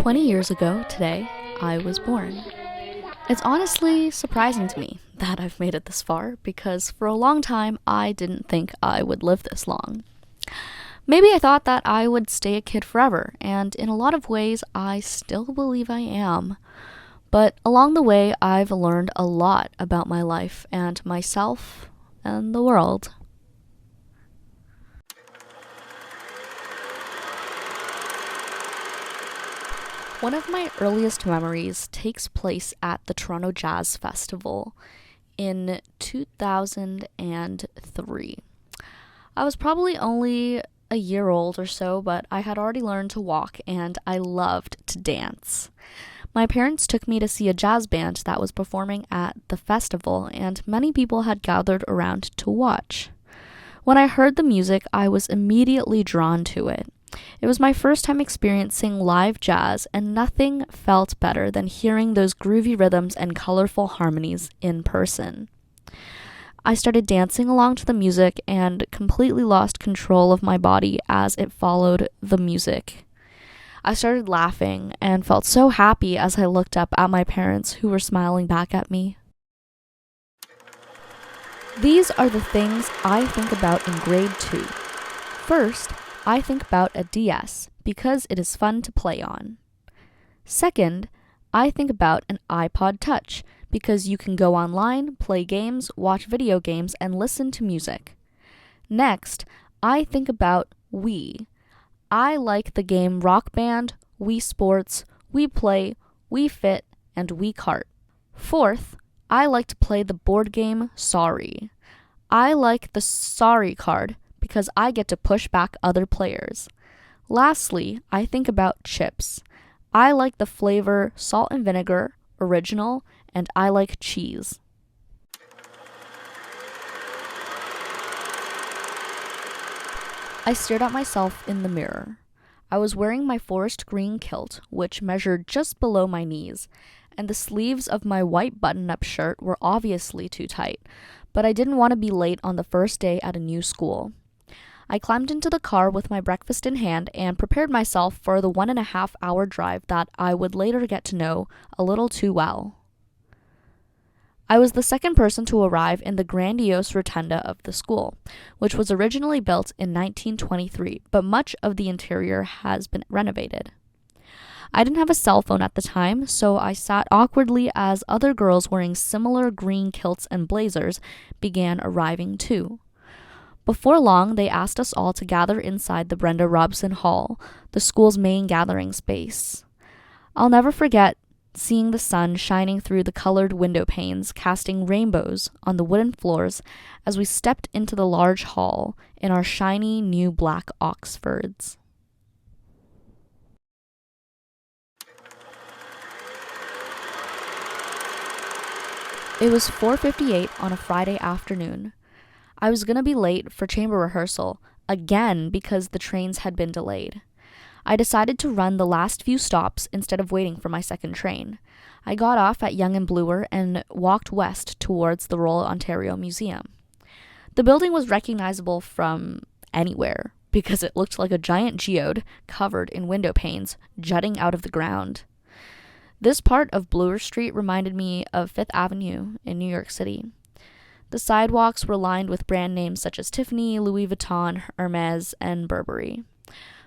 20 years ago today, I was born. It's honestly surprising to me that I've made it this far because for a long time I didn't think I would live this long. Maybe I thought that I would stay a kid forever, and in a lot of ways I still believe I am. But along the way, I've learned a lot about my life and myself and the world. One of my earliest memories takes place at the Toronto Jazz Festival in 2003. I was probably only a year old or so, but I had already learned to walk and I loved to dance. My parents took me to see a jazz band that was performing at the festival, and many people had gathered around to watch. When I heard the music, I was immediately drawn to it. It was my first time experiencing live jazz, and nothing felt better than hearing those groovy rhythms and colorful harmonies in person. I started dancing along to the music and completely lost control of my body as it followed the music. I started laughing and felt so happy as I looked up at my parents who were smiling back at me. These are the things I think about in grade 2. First, I think about a DS because it is fun to play on. Second, I think about an iPod Touch because you can go online, play games, watch video games, and listen to music. Next, I think about Wii. I like the game Rock Band, Wii Sports, Wii Play, Wii Fit, and Wii Kart. Fourth, I like to play the board game Sorry. I like the Sorry card because I get to push back other players. Lastly, I think about chips. I like the flavor salt and vinegar, original, and I like cheese. I stared at myself in the mirror. I was wearing my forest green kilt, which measured just below my knees, and the sleeves of my white button-up shirt were obviously too tight, but I didn't want to be late on the first day at a new school. I climbed into the car with my breakfast in hand and prepared myself for the 1.5-hour drive that I would later get to know a little too well. I was the second person to arrive in the grandiose rotunda of the school, which was originally built in 1923, but much of the interior has been renovated. I didn't have a cell phone at the time, so I sat awkwardly as other girls wearing similar green kilts and blazers began arriving too. Before long, they asked us all to gather inside the Brenda Robson Hall, the school's main gathering space. I'll never forget seeing the sun shining through the colored window panes, casting rainbows on the wooden floors as we stepped into the large hall in our shiny new black Oxfords. It was 4:58 on a Friday afternoon. I was going to be late for chamber rehearsal, again because the trains had been delayed. I decided to run the last few stops instead of waiting for my second train. I got off at Yonge and Bloor and walked west towards the Royal Ontario Museum. The building was recognizable from anywhere because it looked like a giant geode covered in window panes jutting out of the ground. This part of Bloor Street reminded me of Fifth Avenue in New York City. The sidewalks were lined with brand names such as Tiffany, Louis Vuitton, Hermes, and Burberry.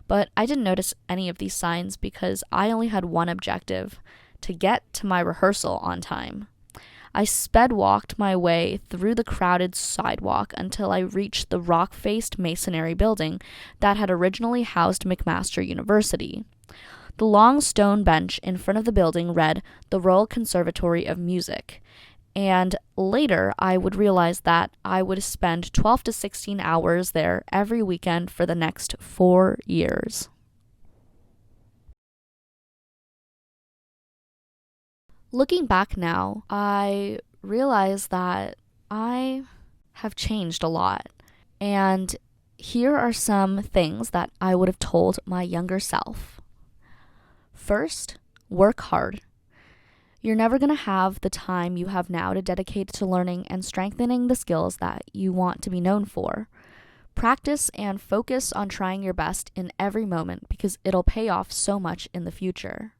But I didn't notice any of these signs because I only had one objective: to get to my rehearsal on time. I sped walked my way through the crowded sidewalk until I reached the rock-faced masonry building that had originally housed McMaster University. The long stone bench in front of the building read the Royal Conservatory of Music, and later I would realize that I would spend 12 to 16 hours there every weekend for the next 4 years. Looking back now, I realize that I have changed a lot, and here are some things that I would have told my younger self. First, work hard. You're never going to have the time you have now to dedicate to learning and strengthening the skills that you want to be known for. Practice and focus on trying your best in every moment because it'll pay off so much in the future.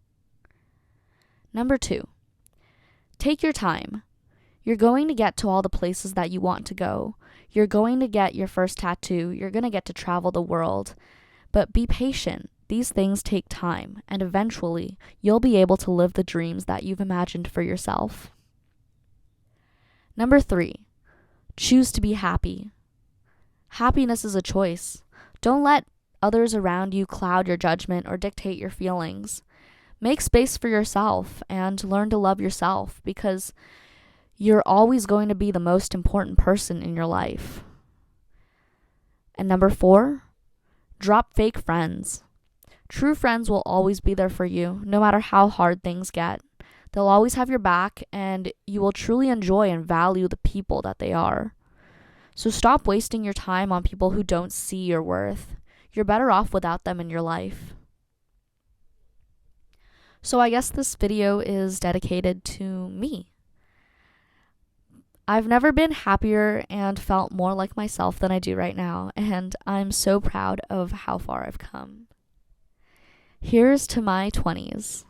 Number 2, take your time. You're going to get to all the places that you want to go. You're going to get your first tattoo. You're going to get to travel the world. But be patient. These things take time, and eventually you'll be able to live the dreams that you've imagined for yourself. Number 3, choose to be happy. Happiness is a choice. Don't let others around you cloud your judgment or dictate your feelings. Make space for yourself and learn to love yourself, because you're always going to be the most important person in your life. And number 4, drop fake friends. True friends will always be there for you, no matter how hard things get. They'll always have your back, and you will truly enjoy and value the people that they are. So stop wasting your time on people who don't see your worth. You're better off without them in your life. So I guess this video is dedicated to me. I've never been happier and felt more like myself than I do right now, and I'm so proud of how far I've come. Here's to my 20s.